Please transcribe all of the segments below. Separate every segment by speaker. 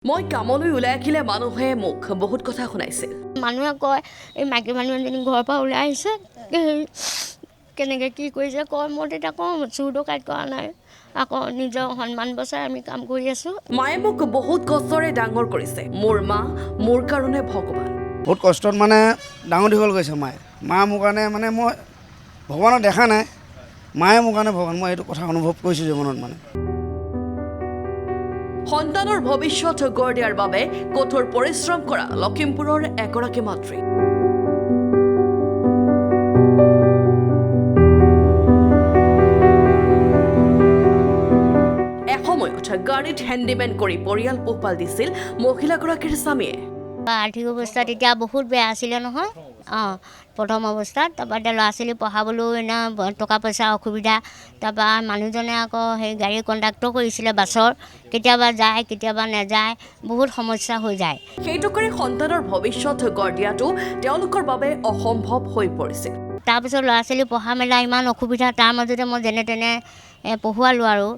Speaker 1: মই কামলৈ ওলাই আহিলে মানুহে মোক বহুত কথা শুনাইছিল।
Speaker 2: মানুহে কয় এই মাইকী মানুহ এজনী ঘৰৰ পৰা ওলাই আহিছে কেনেকৈ কি কৰিছে কয়। মই তেতিয়া কওঁ চুৰ ডকাইত কৰা নাই, আকৌ নিজৰ সন্মান বচাই আমি কাম কৰি আছোঁ।
Speaker 1: মায়ে মোক বহুত কষ্টৰে ডাঙৰ কৰিছে। মোৰ মা মোৰ কাৰণে ভগৱান।
Speaker 3: বহুত কষ্টত মানে ডাঙৰ দীঘল কৰিছে মায়ে। মা মোৰ কাৰণে মানে মই ভগৱানক দেখা নাই, মায়ে মোৰ কাৰণে ভগৱান। মই এইটো কথা অনুভৱ কৰিছোঁ জীৱনত মানে।
Speaker 1: সন্তানৰ ভৱিষ্যত গঢ় দিয়াৰ বাবে কঠোৰ পৰিশ্ৰম কৰা লখিমপুৰৰ এগৰাকী মাতৃ। এসময়ত গাড়ীত হেণ্ডিমেন কৰি পৰিয়াল পোহপাল দিছিল মহিলাগৰাকীৰ স্বামীয়ে।
Speaker 2: আৰ্থিক অৱস্থা তেতিয়া বহুত বেয়া আছিলে নহয়। প্ৰথম অৱস্থাত তাৰপৰা এতিয়া ল'ৰা ছোৱালী পঢ়াবলৈও এনে টকা পইচা অসুবিধা। তাৰপৰা মানুহজনে আকৌ সেই গাড়ী কণ্ডাক্টৰ কৰিছিলে বাছৰ, কেতিয়াবা যায় কেতিয়াবা নাযায়, বহুত সমস্যা হৈ যায়।
Speaker 1: সেইটো কৰি সন্তানৰ ভৱিষ্যত গঢ় দিয়াটো তেওঁলোকৰ বাবে অসম্ভৱ হৈ পৰিছিল।
Speaker 2: তাৰপিছত ল'ৰা ছোৱালী পঢ়া মেলা ইমান অসুবিধা, তাৰ মাজতে মই যেনে তেনে পঢ়ুৱালোঁ আৰু।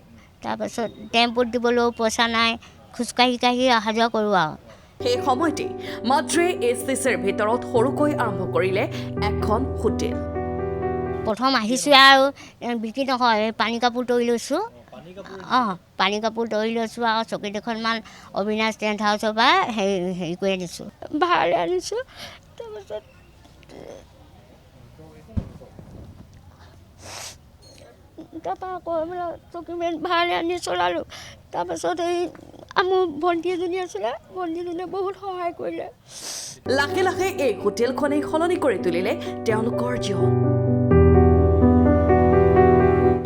Speaker 2: তাৰপাছত টেম্পুত দিবলৈও পইচা নাই, খোজকাঢ়ি কাঢ়ি অহা যোৱা কৰোঁ আৰু।
Speaker 1: সেই সময়তেই মাতৃয়ে SCCৰ ভিতৰত সৰুকৈ আৰম্ভ কৰিলে এখন হোটেল।
Speaker 2: প্ৰথম আহিছোঁ আৰু বিক্ৰী নহয়, পানী কাপোৰ তৰি লৈছোঁ। পানী কাপোৰ তৰি লৈছোঁ আৰু চকী দুখনমান অবিনাশ টেণ্ট হাউচৰ পৰা হেৰি কৰি আনিছোঁ, ভাড়ালৈ আনিছোঁ। তাৰপাছত আকৌ চকী মেল ভাড়ালৈ আনি চলালোঁ। তাৰপাছত মোৰ ভণ্টি এজনী আছিলে, ভণ্টিজনীয়ে বহুত সহায় কৰিলে।
Speaker 1: লাহে লাহে এই হোটেলখনেই সলনি কৰি তুলিলে তেওঁলোকৰ জীৱন।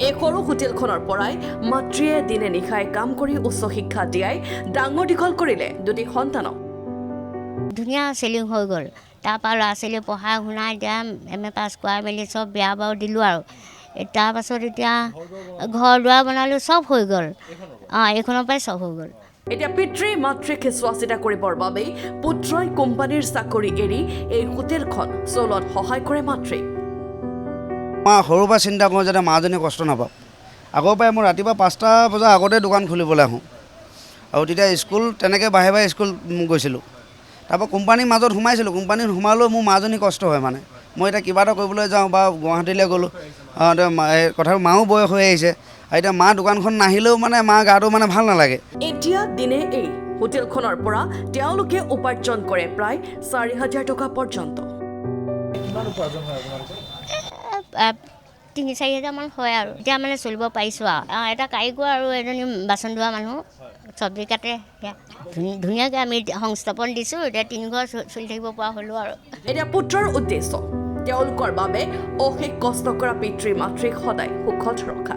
Speaker 1: এই সৰু হোটেলখনৰ পৰাই মাতৃয়ে দিনে নিশাই কাম কৰি উচ্চ শিক্ষা দিয়াই ডাঙৰ দীঘল কৰিলে দুটি সন্তানক।
Speaker 2: ধুনীয়া চেলিং হৈ গ'ল। তাৰপৰা ল'ৰা ছোৱালী পঢ়াই শুনাই এতিয়া MA পাছ কৰাই মেলি চব বিয়া বাৰু দিলোঁ আৰু। তাৰপাছত এতিয়া ঘৰ দুৱাৰ বনালোঁ, চব হৈ গ'ল। এইখনৰ পৰাই চব হৈ গ'ল।
Speaker 1: এতিয়া পিতৃ মাতৃক চোৱা চিতা কৰিবৰ বাবেই পুত্ৰই কোম্পানীৰ চাকৰি এৰি এই হোটেলখন চলোৱাত সহায় কৰে মাতৃক।
Speaker 3: মই সৰুৰ পৰা চিন্তা কৰোঁ যাতে মাজনী কষ্ট নাপাওক। আগৰ পৰাই মই ৰাতিপুৱা 5টা বজাৰ আগতে দোকান খুলিবলৈ আহোঁ, আৰু তেতিয়া স্কুল তেনেকৈ বাহে বাহে স্কুল গৈছিলোঁ। তাৰপৰা কোম্পানীৰ মাজত সোমাইছিলোঁ, কোম্পানীত সোমালেও মোৰ মাজনী কষ্ট হয় মানে। মই এতিয়া কিবা এটা কৰিবলৈ যাওঁ বা গুৱাহাটীলৈ গ'লোঁ, কথাটো মাও বয়স হৈ আহিছে, আৰু এতিয়া মা দোকানখন নাহিলেও মানে মা গাটো মানে ভাল নালাগে।
Speaker 1: এতিয়া দিনে এই হোটেলখনৰ পৰা তেওঁলোকে উপাৰ্জন কৰে প্ৰায় 4,000 টকা পৰ্যন্ত।
Speaker 2: 3-4 হাজাৰমান হয় আৰু এতিয়া মানে চলিব পাৰিছোঁ আৰু। এটা কাৰিকৰ আৰু এজনী বাচন ধোৱা মানুহ চব্জি কাটে, ধুনীয়াকৈ আমি সংস্থাপন দিছোঁ। এতিয়া 3 ঘৰ চলি থাকিব পৰা হ'লোঁ আৰু।
Speaker 1: এতিয়া পুত্ৰৰ উদ্দেশ্য তেওঁলোকৰ বাবে অশেষ কষ্ট কৰা পিতৃ মাতৃক সদায় সুখত ৰখা।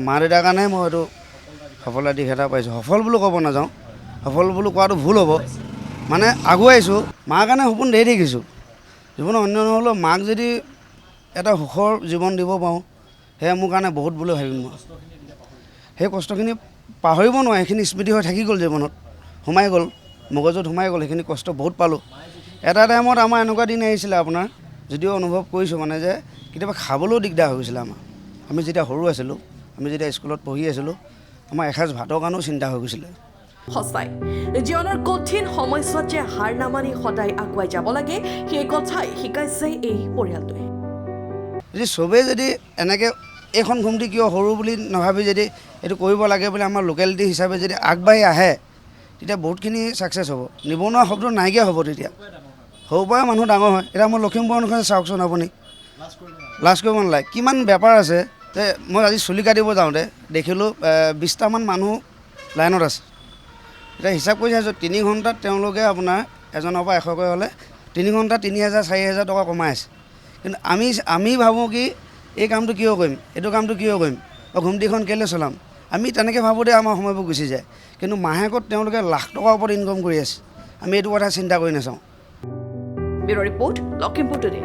Speaker 3: মা দেউতাৰ কাৰণে মই এইটো সফলতাৰ দিশ এটা পাইছোঁ। সফল বুলি ক'ব নাযাওঁ, সফল বুলি কোৱাটো ভুল হ'ব, মানে আগুৱাইছোঁ। মাৰ কাৰণে সপোন ধেৰ দেখিছোঁ জীৱনত। অন্য নহ'লেও মাক যদি এটা সুখৰ জীৱন দিব পাৰোঁ, সেয়া মোৰ কাৰণে বহুত বুলি ভাবিম মই। সেই কষ্টখিনি পাহৰিব নোৱাৰোঁ, সেইখিনি স্মৃতি হৈ থাকি গ'ল জীৱনত, সোমাই গ'ল মগজুত, সোমাই গ'ল। সেইখিনি কষ্ট বহুত পালোঁ। এটা টাইমত আমাৰ এনেকুৱা দিন আহিছিলে আপোনাৰ, যদিও অনুভৱ কৰিছোঁ মানে যে কেতিয়াবা খাবলৈও দিগদাৰ হৈ গৈছিলে আমাৰ। আমি যেতিয়া সৰু আছিলোঁ, আমি যেতিয়া স্কুলত পঢ়ি আছিলোঁ, আমাৰ এসাঁজ ভাতৰ কাৰণেও চিন্তা হৈ গৈছিলে।
Speaker 1: সঁচাই জীৱনৰ কঠিন সময়ছোৱাত যে হাৰ নামানি সদায় আগুৱাই যাব লাগে, সেই কথাই শিকাইছে এই পৰিয়ালটোৱে।
Speaker 3: যদি চবেই যদি এনেকৈ এইখন ঘুমটি কিয় সৰু বুলি নাভাবি যদি এইটো কৰিব লাগে বুলি আমাৰ লোকেলিটি হিচাপে যদি আগবাঢ়ি আহে, তেতিয়া বহুতখিনি ছাকচেছ হ'ব। নিবনুৱা শব্দ নাইকিয়া হ'ব তেতিয়া। সৰুৰ পৰাই মানুহ ডাঙৰ হয়। এতিয়া মই লখিমপুৰখন চাওকচোন আপুনি, লাজ কৰিব নালাগে। কিমান বেপাৰ আছে যে মই আজি চুলি কাটিব যাওঁতে দেখিলোঁ 20টামান মানুহ লাইনত আছে। এতিয়া হিচাপ কৰি চাইছোঁ 3 ঘণ্টাত তেওঁলোকে আপোনাৰ এজনৰ পৰা 100কৈ হ'লে 3 ঘণ্টাত 3,000-4,000 টকা কমাই আছে। কিন্তু আমি ভাবোঁ কি এই কামটো কিয় কৰিম, এইটো কামটো কিয় কৰিম, ঘুমটিখন কেলৈ চলাম, আমি তেনেকৈ ভাবোঁতে আমাৰ সময়বোৰ গুচি যায়। কিন্তু মাহেকত তেওঁলোকে লাখ টকাৰ ওপৰত ইনকম কৰি আছে। আমি এইটো কথা চিন্তা কৰি নাচাওঁ।
Speaker 1: Bureau report, Lakhimpur today.